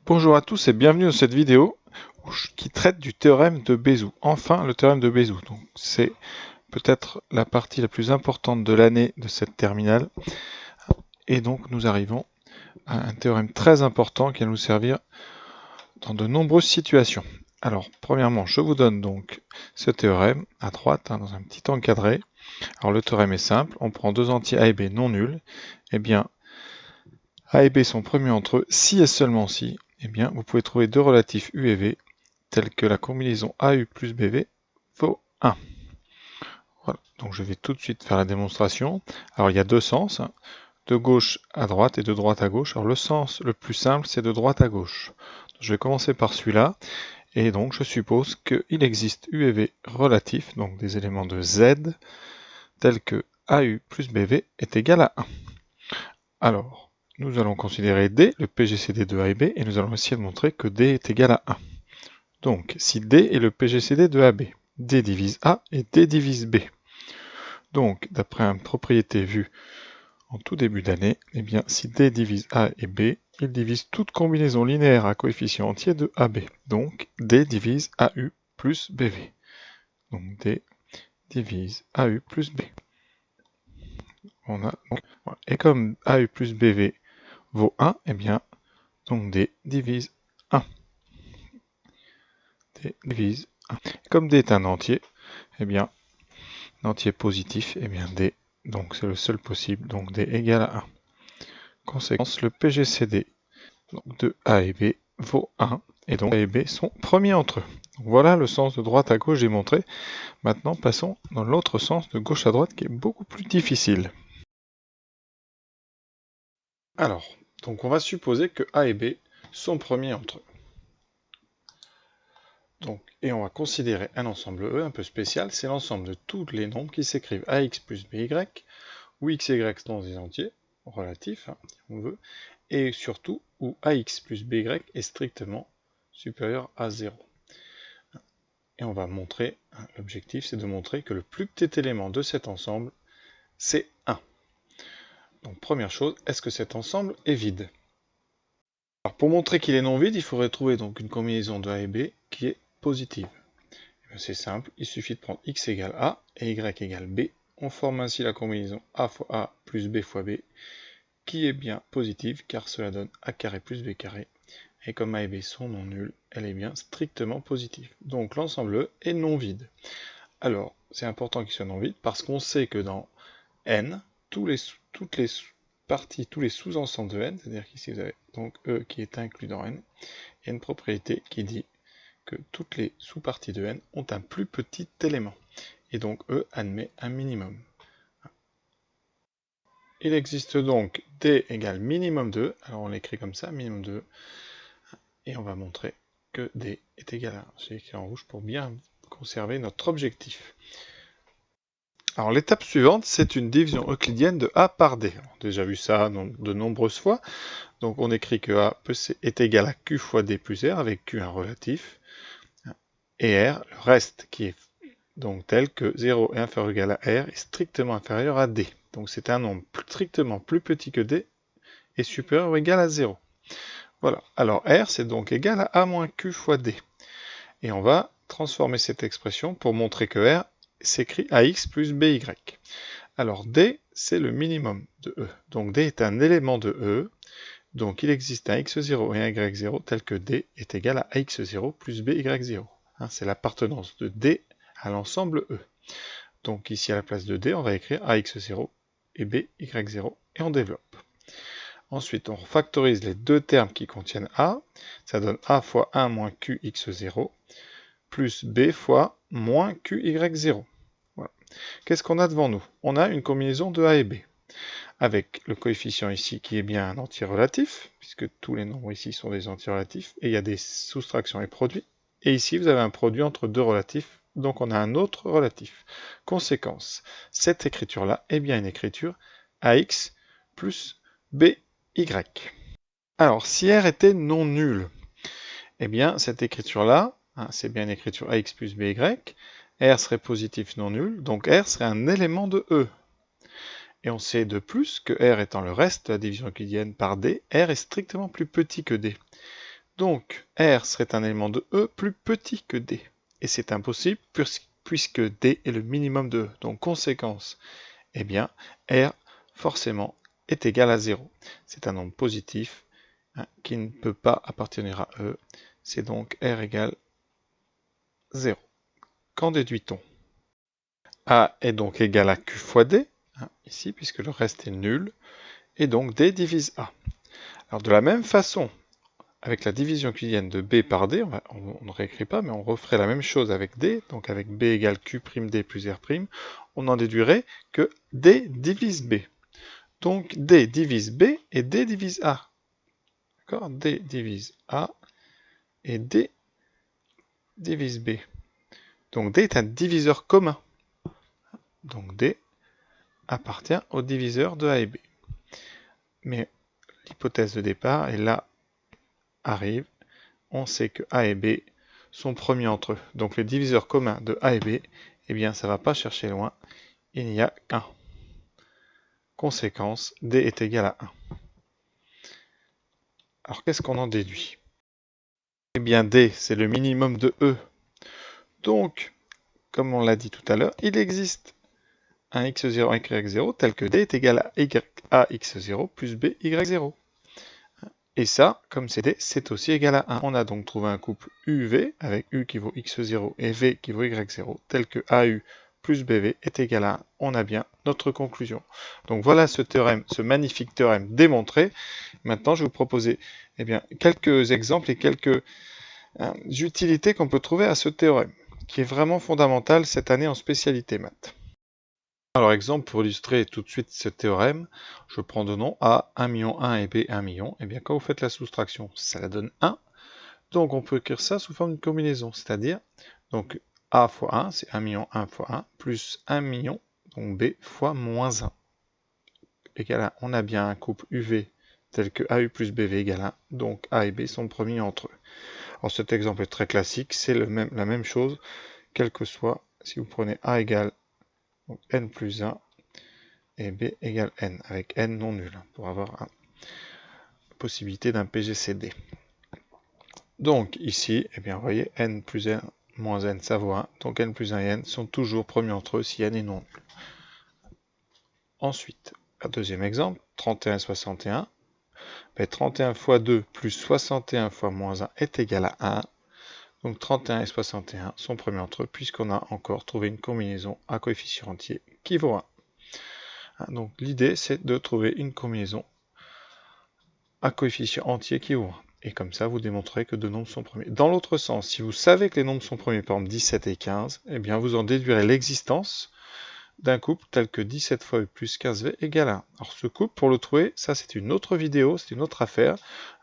Bonjour à tous et bienvenue dans cette vidéo qui traite du théorème de Bézout. Enfin, le théorème de Bézout. Donc, c'est peut-être la partie la plus importante de l'année de cette terminale. Et donc, nous arrivons à un théorème très important qui va nous servir dans de nombreuses situations. Alors, premièrement, je vous donne donc ce théorème à droite, dans un petit encadré. Alors, le théorème est simple. On prend deux entiers A et B non nuls. Eh bien, A et B sont premiers entre eux si et seulement si. Eh bien, vous pouvez trouver deux relatifs U et V tels que la combinaison AU plus BV vaut 1. Voilà, donc je vais tout de suite faire la démonstration. Alors il y a deux sens, de gauche à droite et de droite à gauche. Alors le sens le plus simple, c'est de droite à gauche. Donc, je vais commencer par celui-là, et donc je suppose qu'il existe U et V relatifs, donc des éléments de Z, tels que AU plus BV est égal à 1. Alors, nous allons considérer D, le PGCD de A et B, et nous allons essayer de montrer que D est égal à 1. Donc, si D est le PGCD de AB, D divise A et D divise B. Donc, d'après une propriété vue en tout début d'année, eh bien, si D divise A et B, il divise toute combinaison linéaire à coefficient entier de AB. Donc, D divise AU plus BV. Donc, D divise AU plus B. Et comme AU plus BV vaut 1, eh bien, donc D divise 1. D divise 1. Comme D est un entier, eh bien, entier positif, et bien D, donc c'est le seul possible, donc D égale à 1. Conséquence, le PGCD de A et B vaut 1, et donc A et B sont premiers entre eux. Donc voilà le sens de droite à gauche, j'ai montré. Maintenant, passons dans l'autre sens de gauche à droite, qui est beaucoup plus difficile. Alors, donc on va supposer que A et B sont premiers entre eux. Donc, et on va considérer un ensemble E un peu spécial, c'est l'ensemble de tous les nombres qui s'écrivent AX plus BY, où x et y sont des entiers relatifs, si on veut, et surtout où ax plus by est strictement supérieur à 0. Et on va montrer, l'objectif c'est de montrer que le plus petit élément de cet ensemble, c'est 1. Donc première chose, est-ce que cet ensemble est vide? Alors pour montrer qu'il est non vide, il faudrait trouver donc une combinaison de A et B qui est positive. C'est simple, il suffit de prendre x égale A et y égale B. On forme ainsi la combinaison A fois A plus B fois B, qui est bien positive car cela donne A carré plus B carré. Et comme A et B sont non nuls, elle est bien strictement positive. Donc l'ensemble E est non vide. Alors, c'est important qu'il soit non vide parce qu'on sait que dans N, toutes les parties, tous les sous-ensembles de N, c'est-à-dire qu'ici vous avez donc E qui est inclus dans N, il y a une propriété qui dit que toutes les sous-parties de N ont un plus petit élément. Et donc E admet un minimum. Il existe donc D égale minimum 2, alors on l'écrit comme ça, minimum 2, et on va montrer que D est égal à 1. J'ai écrit en rouge pour bien conserver notre objectif. Alors l'étape suivante, c'est une division euclidienne de A par D. On a déjà vu ça de nombreuses fois. Donc on écrit que A est égal à Q fois D plus R, avec Q un relatif, et R, le reste qui est donc tel que 0 est inférieur ou égal à R est strictement inférieur à D. Donc c'est un nombre strictement plus petit que D et supérieur ou égal à 0. Voilà, alors R c'est donc égal à A moins Q fois D. Et on va transformer cette expression pour montrer que R s'écrit AX plus BY. Alors D c'est le minimum de E. Donc D est un élément de E. Donc il existe un x0 et un y0 tel que D est égal à ax0 plus by0. C'est l'appartenance de D à l'ensemble E. Donc ici à la place de D, on va écrire ax0 et by0 et on développe. Ensuite, on factorise les deux termes qui contiennent A. Ça donne A fois 1 moins qx0 plus B fois moins qy0. Voilà. Qu'est-ce qu'on a devant nous? On a une combinaison de A et B, avec le coefficient ici qui est bien un entier relatif, puisque tous les nombres ici sont des entiers relatifs, et il y a des soustractions et produits. Et ici, vous avez un produit entre deux relatifs, donc on a un autre relatif. Conséquence, cette écriture-là est bien une écriture AX plus BY. Alors, si R était non nul, eh bien, cette écriture-là, c'est bien une écriture AX plus BY, R serait positif non nul, donc R serait un élément de E. Et on sait de plus que R étant le reste de la division euclidienne par D, R est strictement plus petit que D. Donc, R serait un élément de E plus petit que D. Et c'est impossible puisque D est le minimum de E. Donc, conséquence, eh bien, R, forcément, est égal à 0. C'est un nombre positif qui ne peut pas appartenir à E. C'est donc R égale 0. Qu'en déduit-on? A est donc égal à Q fois D, ici, puisque le reste est nul, et donc D divise A. Alors de la même façon, avec la division cuvienne de B par D, on ne réécrit pas, mais on referait la même chose avec D, donc avec B égale Q'D plus R', on en déduirait que D divise B. Donc D divise B et D divise A. D'accord? D divise A et D divise B. Donc D est un diviseur commun. Donc D appartient au diviseur de A et B. Mais l'hypothèse de départ, et là arrive, on sait que A et B sont premiers entre eux. Donc le diviseur commun de A et B, eh bien ça ne va pas chercher loin, il n'y a qu'un. Conséquence, D est égal à 1. Alors qu'est-ce qu'on en déduit? Eh bien D, c'est le minimum de E. Donc, comme on l'a dit tout à l'heure, il existe un x0, un y0 tel que D est égal à x0 plus b, y0. Et ça, comme c'est D, c'est aussi égal à 1. On a donc trouvé un couple UV avec U qui vaut x0 et V qui vaut y0, tel que AU plus BV est égal à 1. On a bien notre conclusion. Donc voilà ce théorème, ce magnifique théorème démontré. Maintenant, je vais vous proposer quelques exemples et quelques utilités qu'on peut trouver à ce théorème, qui est vraiment fondamental cette année en spécialité maths. Alors exemple, pour illustrer tout de suite ce théorème, je prends deux noms A, 1 million 1 et B, 1 million. Et bien quand vous faites la soustraction, ça la donne 1. Donc on peut écrire ça sous forme de combinaison, c'est-à-dire, donc A fois 1, c'est 1 million 1 fois 1, plus 1 million, donc B fois moins 1, égale à 1. On a bien un couple UV tel que AU plus BV égale 1, donc A et B sont premiers entre eux. Alors cet exemple est très classique, c'est la même chose, quel que soit, si vous prenez A égale donc n plus 1 et B égale n, avec n non nul, pour avoir la possibilité d'un PGCD. Donc ici, eh bien, vous voyez, n plus n moins n, ça vaut 1, donc n plus 1 et n sont toujours premiers entre eux si n est non nul. Ensuite, un deuxième exemple, 31 et 61. 31 fois 2 plus 61 fois moins 1 est égal à 1. Donc 31 et 61 sont premiers entre eux, puisqu'on a encore trouvé une combinaison à coefficient entier qui vaut 1. Donc l'idée, c'est de trouver une combinaison à coefficient entier qui vaut 1. Et comme ça, vous démontrez que deux nombres sont premiers. Dans l'autre sens, si vous savez que les nombres sont premiers, par exemple 17 et 15, eh bien vous en déduirez l'existence d'un couple tel que 17 fois U plus 15V égale 1. Alors ce couple, pour le trouver, ça c'est une autre vidéo, c'est une autre affaire.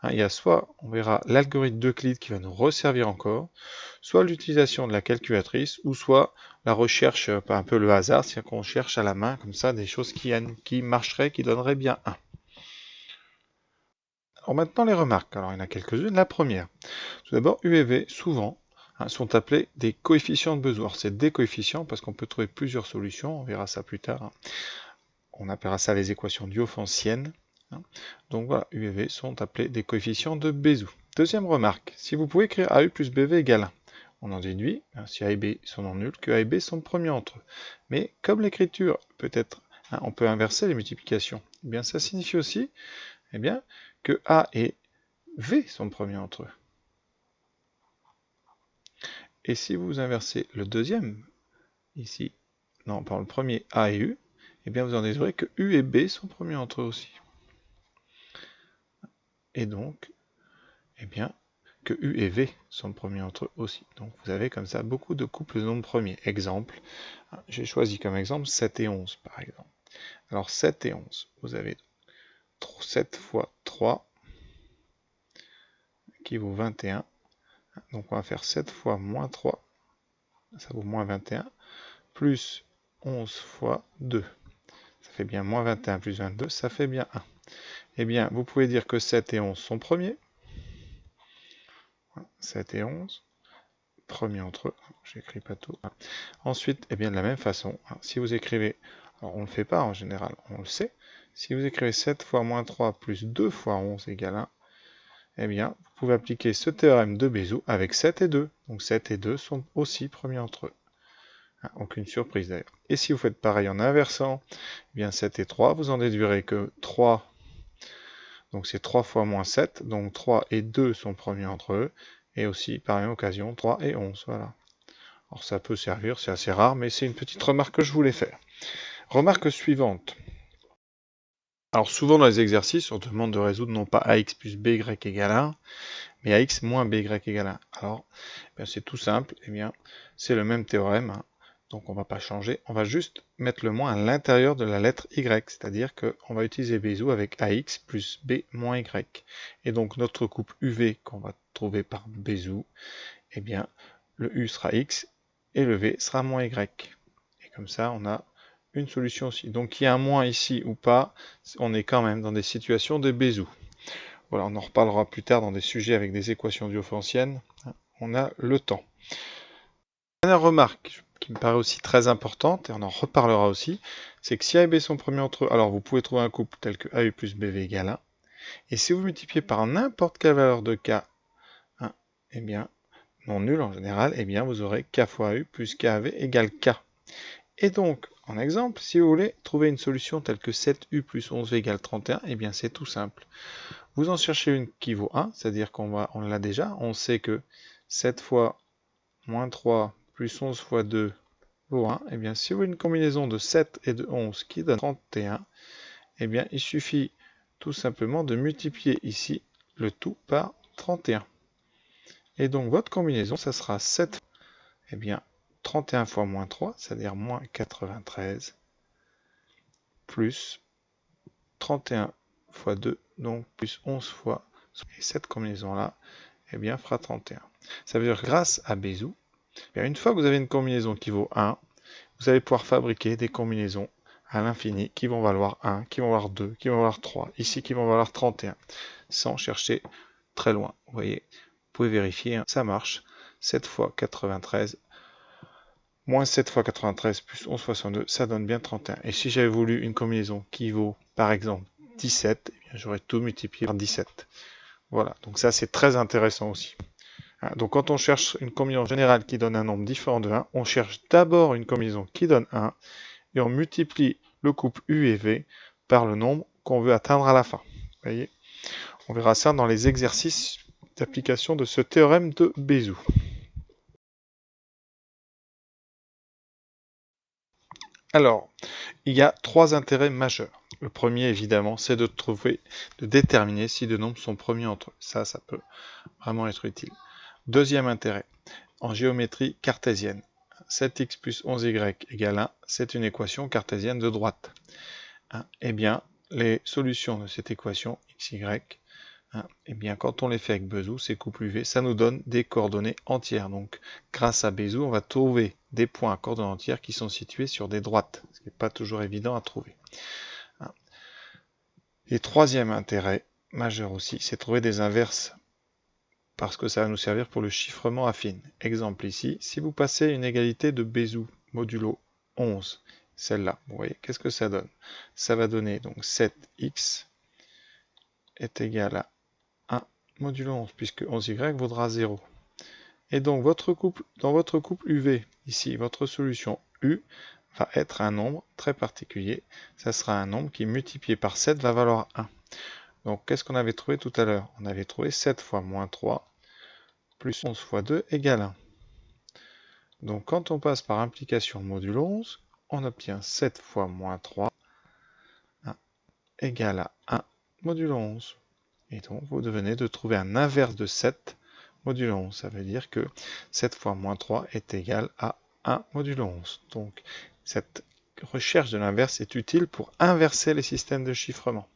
Il y a soit, on verra l'algorithme d'Euclide qui va nous resservir encore, soit l'utilisation de la calculatrice, ou soit la recherche, un peu le hasard, c'est-à-dire qu'on cherche à la main, comme ça, des choses qui marcheraient, qui donneraient bien 1. Alors maintenant les remarques, alors il y en a quelques-unes. La première, tout d'abord U et V, souvent, sont appelés des coefficients de besoin. Alors c'est des coefficients parce qu'on peut trouver plusieurs solutions, on verra ça plus tard. On appellera ça les équations diophantiennes. Donc voilà, U et V sont appelés des coefficients de Bézout. Deuxième remarque, si vous pouvez écrire AU plus BV égale 1, on en déduit, si A et B sont non nuls, que A et B sont premiers entre eux. Mais comme l'écriture peut être, on peut inverser les multiplications, eh bien ça signifie aussi que A et V sont premiers entre eux. Et si vous inversez le deuxième, ici, non, par le premier A et U, eh bien vous en déduirez que U et B sont premiers entre eux aussi. Et donc, eh bien, que U et V sont premiers entre eux aussi. Donc vous avez comme ça beaucoup de couples de nombres premiers. Exemple, j'ai choisi comme exemple 7 et 11 par exemple. Alors 7 et 11, vous avez 7 fois 3 qui vaut 21. Donc on va faire 7 fois moins 3, ça vaut moins 21, plus 11 fois 2. Ça fait bien moins 21 plus 22, ça fait bien 1. Eh bien, vous pouvez dire que 7 et 11 sont premiers. 7 et 11, premiers entre eux. J'écris pas tout. Ensuite, eh bien, de la même façon, si vous écrivez, alors on ne le fait pas en général, on le sait, si vous écrivez 7 fois moins 3 plus 2 fois 11 égale 1, eh bien, vous pouvez appliquer ce théorème de Bézout avec 7 et 2. Donc 7 et 2 sont aussi premiers entre eux. Aucune surprise d'ailleurs. Et si vous faites pareil en inversant, eh bien 7 et 3, vous en déduirez que 3, donc c'est 3 fois moins 7, donc 3 et 2 sont premiers entre eux, et aussi par même occasion 3 et 11, voilà. Alors ça peut servir, c'est assez rare, mais c'est une petite remarque que je voulais faire. Remarque suivante. Alors souvent dans les exercices, on demande de résoudre non pas ax plus by égale 1, mais ax moins by égale 1. Alors, c'est tout simple, c'est le même théorème, donc on ne va pas changer, on va juste mettre le moins à l'intérieur de la lettre y, c'est-à-dire qu'on va utiliser Bézout avec ax plus b moins y. Et donc notre couple uv qu'on va trouver par Bézout, le u sera x et le v sera moins y. Et comme ça, on a une solution aussi. Donc qu'il y ait un moins ici ou pas, on est quand même dans des situations de Bézout. Voilà, on en reparlera plus tard dans des sujets avec des équations diophantiennes. On a le temps. Dernière remarque qui me paraît aussi très importante, et on en reparlera aussi, c'est que si A et B sont premiers entre eux, alors vous pouvez trouver un couple tel que AU plus BV égale 1. Et si vous multipliez par n'importe quelle valeur de K, non nul en général, vous aurez K fois AU plus KAV égale K. Et donc, en exemple, si vous voulez trouver une solution telle que 7U plus 11V égale 31, c'est tout simple. Vous en cherchez une qui vaut 1, c'est-à-dire qu'on l'a déjà, on sait que 7 fois moins 3 plus 11 fois 2 vaut 1, si vous avez une combinaison de 7 et de 11 qui donne 31, il suffit tout simplement de multiplier ici le tout par 31. Et donc votre combinaison, ça sera 7, 31 fois moins 3, c'est-à-dire moins 93, plus 31 fois 2, donc plus 11 fois, et cette combinaison-là, fera 31. Ça veut dire que grâce à Bézout, une fois que vous avez une combinaison qui vaut 1, vous allez pouvoir fabriquer des combinaisons à l'infini qui vont valoir 1, qui vont valoir 2, qui vont valoir 3, ici qui vont valoir 31, sans chercher très loin. Vous voyez, vous pouvez vérifier, ça marche. 7 fois 93, moins 7 fois 93 plus 11 fois 102, ça donne bien 31. Et si j'avais voulu une combinaison qui vaut, par exemple, 17, j'aurais tout multiplié par 17. Voilà, donc ça c'est très intéressant aussi. Donc quand on cherche une combinaison générale qui donne un nombre différent de 1, on cherche d'abord une combinaison qui donne 1, et on multiplie le couple U et V par le nombre qu'on veut atteindre à la fin. Vous voyez, on verra ça dans les exercices d'application de ce théorème de Bézout. Alors, il y a 3 intérêts majeurs. Le premier, évidemment, c'est de déterminer si deux nombres sont premiers entre eux. Ça peut vraiment être utile. Deuxième intérêt, en géométrie cartésienne. 7x plus 11y égale 1, c'est une équation cartésienne de droite. Les solutions de cette équation, xy, quand on les fait avec Bézout, ces couples UV, ça nous donne des coordonnées entières. Donc, grâce à Bézout, on va trouver des points à coordonnées entières qui sont situés sur des droites, ce qui n'est pas toujours évident à trouver. Et troisième intérêt majeur aussi, c'est trouver des inverses, parce que ça va nous servir pour le chiffrement affine. Exemple ici, si vous passez une égalité de Bézout modulo 11, celle-là, vous voyez, qu'est-ce que ça donne? Ça va donner donc 7x est égal à 1 modulo 11, puisque 11y vaudra 0. Et donc dans votre couple UV, ici, votre solution U va être un nombre très particulier. Ça sera un nombre qui, multiplié par 7, va valoir 1. Donc, qu'est-ce qu'on avait trouvé tout à l'heure? On avait trouvé 7 fois moins 3 plus 11 fois 2 égale 1. Donc, quand on passe par implication modulo 11, on obtient 7 fois moins 3 égale à 1 modulo 11. Et donc, vous devenez de trouver un inverse de 7 modulo 11. Ça veut dire que 7 fois moins 3 est égal à 1 modulo 11. Donc, cette recherche de l'inverse est utile pour inverser les systèmes de chiffrement.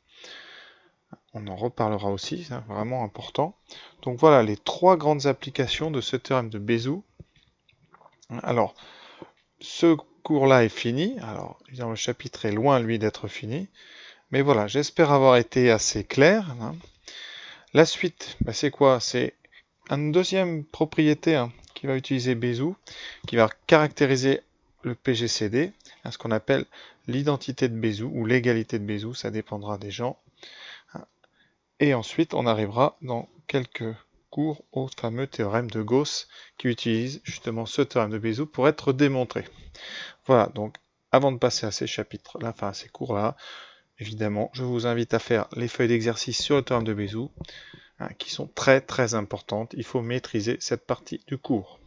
On en reparlera aussi, c'est vraiment important. Donc voilà les 3 grandes applications de ce théorème de Bézout. Alors, ce cours-là est fini. Alors, évidemment, le chapitre est loin, lui, d'être fini. Mais voilà, j'espère avoir été assez clair. La suite, c'est quoi? C'est une deuxième propriété qui va utiliser Bézout, qui va caractériser le PGCD, ce qu'on appelle l'identité de Bézout ou l'égalité de Bézout, ça dépendra des gens. Et ensuite, on arrivera dans quelques cours au fameux théorème de Gauss qui utilise justement ce théorème de Bézout pour être démontré. Voilà, donc avant de passer à ces chapitres-là, enfin à ces cours-là, évidemment, je vous invite à faire les feuilles d'exercice sur le théorème de Bézout, qui sont très très importantes. Il faut maîtriser cette partie du cours.